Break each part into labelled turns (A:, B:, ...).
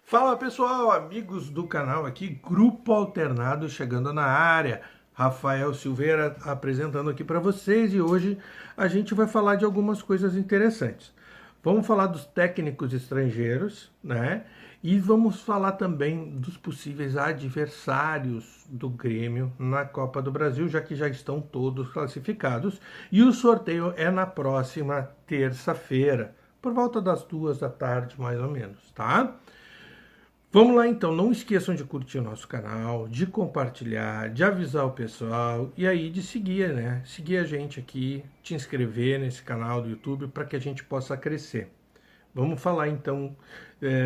A: Fala pessoal, amigos do canal aqui, Grupo Alternado chegando na área. Rafael Silveira apresentando aqui para vocês e hoje a gente vai falar de algumas coisas interessantes. Vamos falar dos técnicos estrangeiros, né? E vamos falar também dos possíveis adversários do Grêmio na Copa do Brasil, já que já estão todos classificados. E o sorteio é na próxima terça-feira, por volta das 2 da tarde, mais ou menos, tá? Vamos lá então, não esqueçam de curtir o nosso canal, de compartilhar, de avisar o pessoal e aí de seguir, né? Seguir a gente aqui, te inscrever nesse canal do YouTube para que a gente possa crescer. Vamos falar então,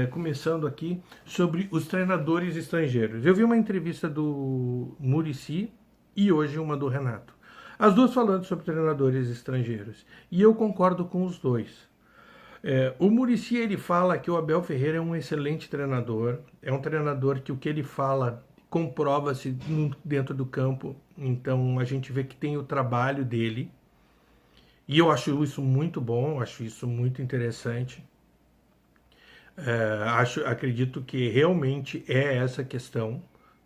A: começando aqui, sobre os treinadores estrangeiros. Eu vi uma entrevista do Muricy e hoje uma do Renato. As duas falando sobre treinadores estrangeiros. E eu concordo com os dois. O Muricy ele fala que o Abel Ferreira é um excelente treinador, é um treinador que o que ele fala comprova-se dentro do campo, então a gente vê que tem o trabalho dele, e eu acho isso muito bom, acho isso muito interessante, acredito que realmente é essa questão,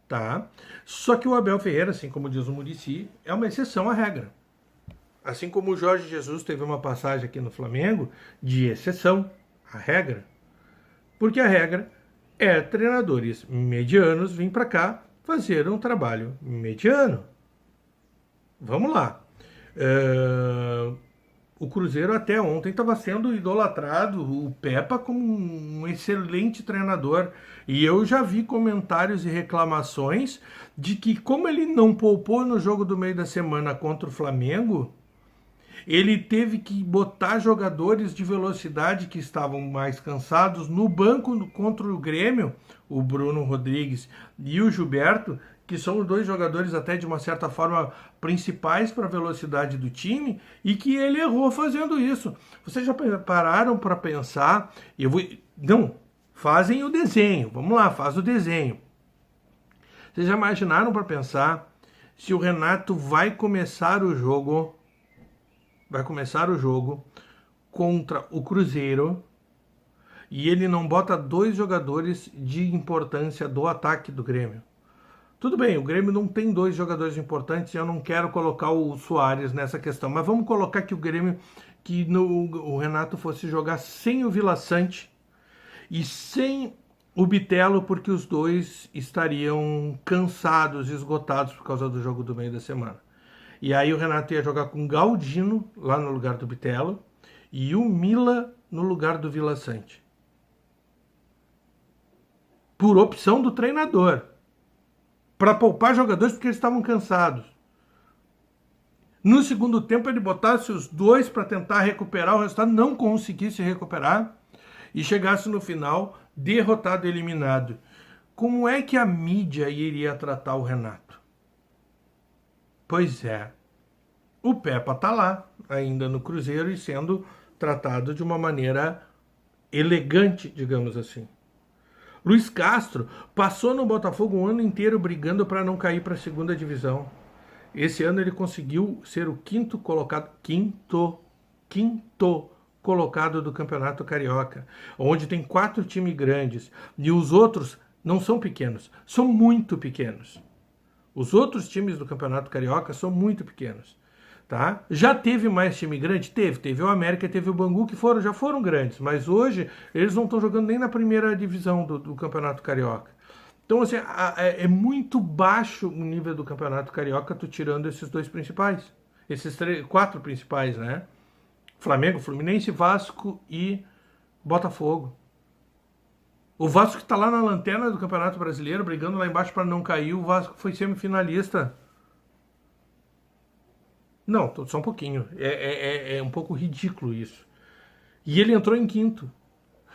A: tá? Só que o Abel Ferreira, assim como diz o Muricy, é uma exceção à regra. Assim como o Jorge Jesus teve uma passagem aqui no Flamengo de exceção à regra. Porque a regra é treinadores medianos virem para cá fazer um trabalho mediano. Vamos lá. O Cruzeiro até ontem estava sendo idolatrado, o Pepa, como um excelente treinador. E eu já vi comentários e reclamações de que, como ele não poupou no jogo do meio da semana contra o Flamengo, ele teve que botar jogadores de velocidade que estavam mais cansados no banco contra o Grêmio, o Bruno Rodrigues e o Gilberto, que são os dois jogadores até de uma certa forma principais para a velocidade do time, e que ele errou fazendo isso. Vocês já pararam para pensar? Não, fazem o desenho. Vamos lá, faz o desenho. Vocês já imaginaram para pensar se o Renato vai começar o jogo contra o Cruzeiro e ele não bota dois jogadores de importância do ataque do Grêmio? Tudo bem, o Grêmio não tem dois jogadores importantes e eu não quero colocar o Soares nessa questão, mas vamos colocar que o Grêmio, o Renato fosse jogar sem o Vila Sante e sem o Bitelo, porque os dois estariam cansados, esgotados por causa do jogo do meio da semana. E aí o Renato ia jogar com Galdino lá no lugar do Bitelo e o Mila no lugar do Vila Sante. Por opção do treinador. Para poupar jogadores porque eles estavam cansados. No segundo tempo ele botasse os dois para tentar recuperar o resultado, não conseguisse recuperar e chegasse no final derrotado e eliminado. Como é que a mídia iria tratar o Renato? Pois é, o Pepa tá lá, ainda no Cruzeiro, e sendo tratado de uma maneira elegante, digamos assim. Luiz Castro passou no Botafogo um ano inteiro brigando para não cair para a segunda divisão. Esse ano ele conseguiu ser o quinto colocado do Campeonato Carioca, onde tem 4 times grandes, e os outros não são pequenos, são muito pequenos. Os outros times do Campeonato Carioca são muito pequenos, tá? Já teve mais time grande? Teve o América, teve o Bangu, que já foram grandes, mas hoje eles não estão jogando nem na primeira divisão do Campeonato Carioca. Então, assim, é muito baixo o nível do Campeonato Carioca, tu tirando esses dois principais, esses 4 principais, né? Flamengo, Fluminense, Vasco e Botafogo. O Vasco que está lá na lanterna do Campeonato Brasileiro, brigando lá embaixo para não cair, o Vasco foi semifinalista. Não, só um pouquinho. É um pouco ridículo isso. E ele entrou em quinto.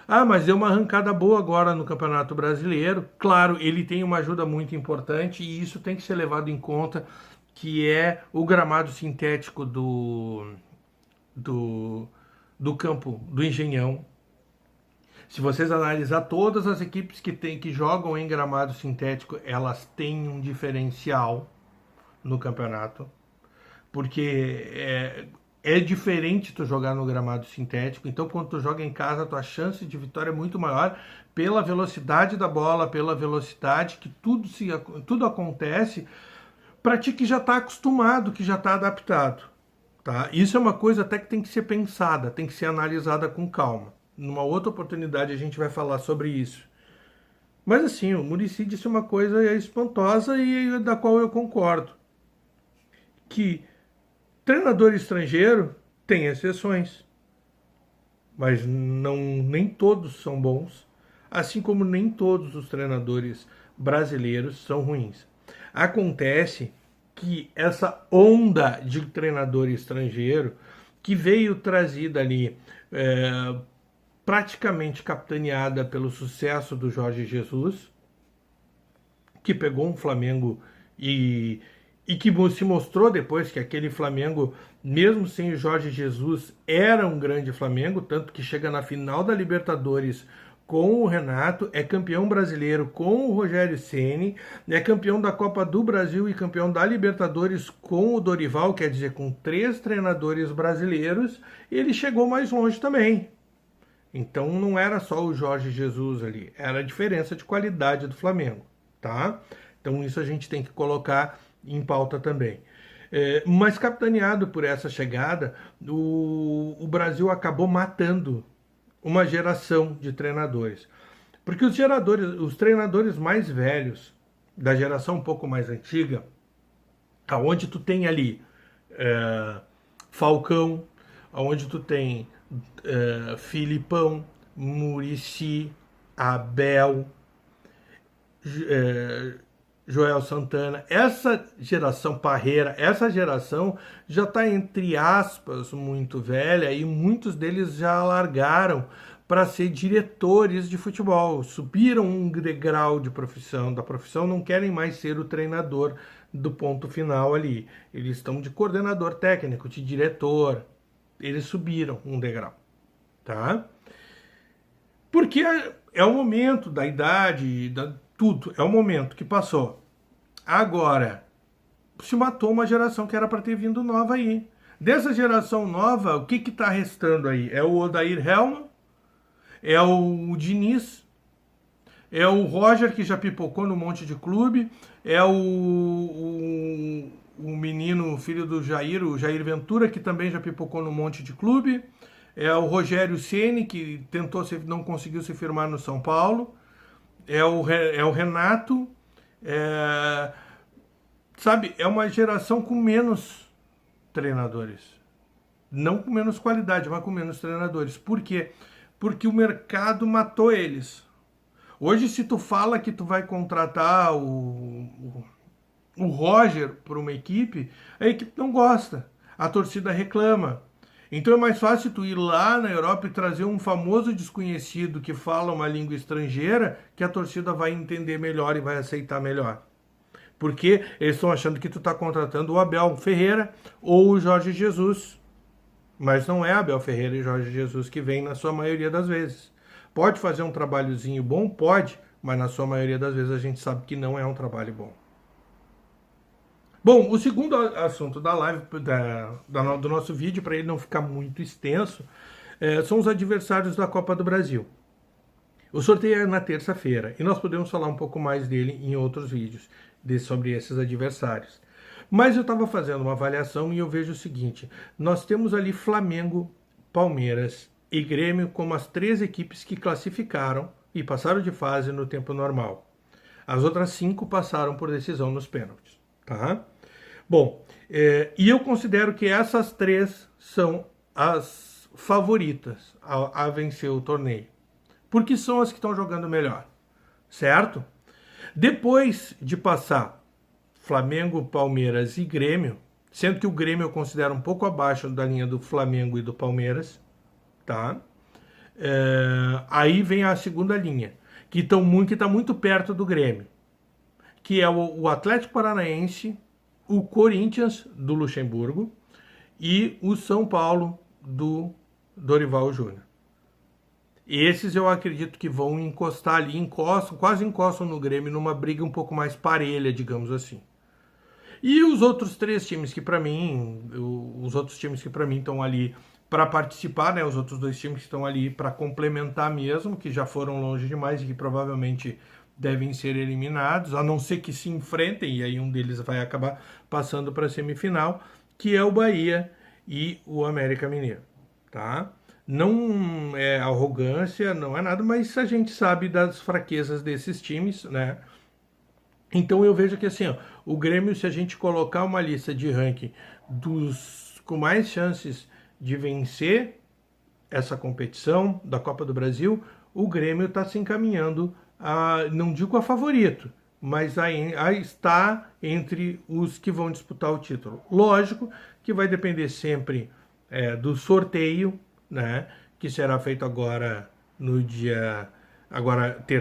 A: Ah, mas deu uma arrancada boa agora no Campeonato Brasileiro. Claro, ele tem uma ajuda muito importante e isso tem que ser levado em conta, que é o gramado sintético do campo do Engenhão. Se vocês analisar todas as equipes que jogam em gramado sintético, elas têm um diferencial no campeonato. Porque É diferente tu jogar no gramado sintético, então quando tu joga em casa, a tua chance de vitória é muito maior pela velocidade da bola, pela velocidade que tudo acontece para ti que já está acostumado, que já está adaptado. Tá? Isso é uma coisa até que tem que ser pensada, tem que ser analisada com calma. Numa outra oportunidade a gente vai falar sobre isso. Mas assim, o Muricy disse uma coisa espantosa e da qual eu concordo. Que treinador estrangeiro tem exceções, mas nem todos são bons, assim como nem todos os treinadores brasileiros são ruins. Acontece que essa onda de treinador estrangeiro que veio trazida ali, praticamente capitaneada pelo sucesso do Jorge Jesus, que pegou um Flamengo e que se mostrou depois que aquele Flamengo, mesmo sem o Jorge Jesus, era um grande Flamengo, tanto que chega na final da Libertadores com o Renato, é campeão brasileiro com o Rogério Ceni, é campeão da Copa do Brasil e campeão da Libertadores com o Dorival, quer dizer, com 3 treinadores brasileiros, e ele chegou mais longe também. Então não era só o Jorge Jesus ali, era a diferença de qualidade do Flamengo, tá? Então isso a gente tem que colocar em pauta também. Mas capitaneado por essa chegada, o Brasil acabou matando uma geração de treinadores. Porque os treinadores mais velhos, da geração um pouco mais antiga, aonde tu tem ali Falcão, aonde tu tem Filipão, Muricy, Abel, Joel Santana, essa geração Parreira, essa geração já está, entre aspas, muito velha e muitos deles já largaram para ser diretores de futebol, subiram um degrau de profissão, da profissão, não querem mais ser o treinador do ponto final ali. Eles estão de coordenador técnico, de diretor, eles subiram um degrau, tá? Porque é o momento da idade, tudo, é o momento que passou. Agora, se matou uma geração que era para ter vindo nova aí. Dessa geração nova, o que está restando aí? É o Odair Hellmann, é o Diniz, é o Roger, que já pipocou no monte de clube, é o menino, filho do Jair, o Jair Ventura, que também já pipocou no monte de clube, é o Rogério Ceni, que não conseguiu se firmar no São Paulo, é o Renato, sabe, é uma geração com menos treinadores. Não com menos qualidade, mas com menos treinadores. Por quê? Porque o mercado matou eles. Hoje, se tu fala que tu vai contratar o Roger para uma equipe, a equipe não gosta. A torcida reclama. Então é mais fácil tu ir lá na Europa e trazer um famoso desconhecido que fala uma língua estrangeira, que a torcida vai entender melhor e vai aceitar melhor. Porque eles estão achando que tu está contratando o Abel Ferreira ou o Jorge Jesus. Mas não é Abel Ferreira e Jorge Jesus que vem na sua maioria das vezes. Pode fazer um trabalhozinho bom? Pode, mas na sua maioria das vezes a gente sabe que não é um trabalho bom. Bom, o segundo assunto da live, do nosso vídeo, para ele não ficar muito extenso, são os adversários da Copa do Brasil. O sorteio é na terça-feira e nós podemos falar um pouco mais dele em outros vídeos sobre esses adversários. Mas eu estava fazendo uma avaliação e eu vejo o seguinte: nós temos ali Flamengo, Palmeiras e Grêmio como as 3 equipes que classificaram e passaram de fase no tempo normal. As outras 5 passaram por decisão nos pênaltis. Tá? Bom, e eu considero que essas 3 são as favoritas a vencer o torneio, porque são as que estão jogando melhor, certo? Depois de passar Flamengo, Palmeiras e Grêmio, sendo que o Grêmio eu considero um pouco abaixo da linha do Flamengo e do Palmeiras, tá? Aí vem a segunda linha, que está muito perto do Grêmio, que é o Atlético Paranaense, o Corinthians, do Luxemburgo, e o São Paulo, do Dorival Júnior. Esses eu acredito que vão encostar ali, quase encostam no Grêmio, numa briga um pouco mais parelha, digamos assim. E os outros três times que para mim, os outros times que para mim estão ali para participar, né? Os outros dois times que estão ali para complementar mesmo, que já foram longe demais e que provavelmente devem ser eliminados, a não ser que se enfrentem, e aí um deles vai acabar passando para a semifinal, que é o Bahia e o América Mineiro, tá? Não é arrogância, não é nada, mas a gente sabe das fraquezas desses times, né? Então eu vejo que assim, ó, o Grêmio, se a gente colocar uma lista de ranking dos com mais chances de vencer essa competição da Copa do Brasil, o Grêmio está se encaminhando a, não digo a favorito, mas a está entre os que vão disputar o título. Lógico que vai depender sempre do sorteio, né, que será feito agora no dia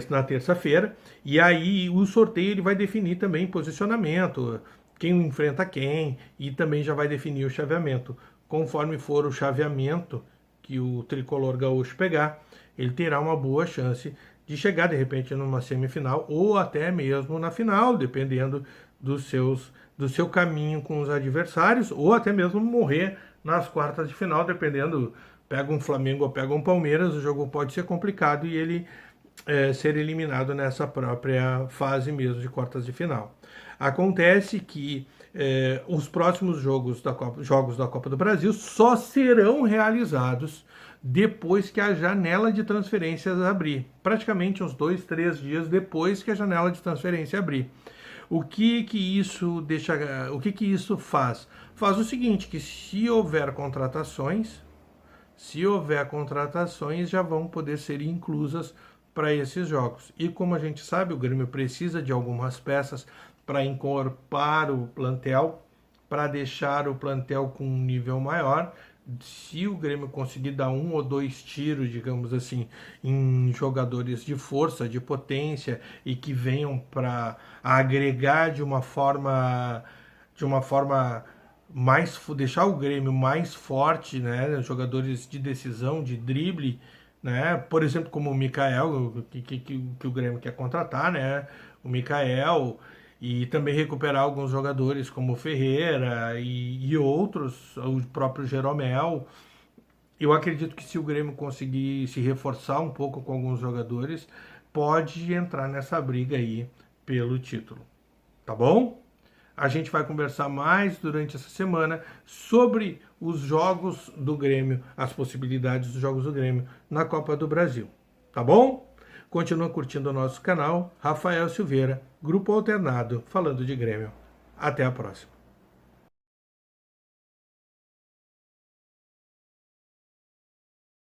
A: na terça-feira, e aí o sorteio ele vai definir também posicionamento, quem enfrenta quem, e também já vai definir o chaveamento. Conforme for o chaveamento que o tricolor gaúcho pegar, ele terá uma boa chance de chegar de repente numa semifinal ou até mesmo na final, dependendo do seu caminho com os adversários, ou até mesmo morrer nas quartas de final, dependendo, pega um Flamengo ou pega um Palmeiras, o jogo pode ser complicado e ele ser eliminado nessa própria fase mesmo de quartas de final. Acontece que os próximos jogos da Copa do Brasil só serão realizados depois que a janela de transferências abrir, praticamente uns 2, 3 dias depois que a janela de transferência abrir. O que isso faz? Faz o seguinte, que se houver contratações, já vão poder ser inclusas para esses jogos. E como a gente sabe, o Grêmio precisa de algumas peças para incorporar o plantel, para deixar o plantel com um nível maior. Se o Grêmio conseguir dar 1 ou 2 tiros, digamos assim, em jogadores de força, de potência e que venham para agregar de uma forma mais, deixar o Grêmio mais forte, né? Jogadores de decisão, de drible, né? Por exemplo, como o Mikael, que o Grêmio quer contratar, né? O Mikael, e também recuperar alguns jogadores como o Ferreira e outros, o próprio Jeromel. Eu acredito que se o Grêmio conseguir se reforçar um pouco com alguns jogadores, pode entrar nessa briga aí pelo título. Tá bom? A gente vai conversar mais durante essa semana sobre os jogos do Grêmio, as possibilidades dos jogos do Grêmio na Copa do Brasil. Tá bom? Continua curtindo o nosso canal. Rafael Silveira, Grupo Alternado, falando de Grêmio. Até a próxima.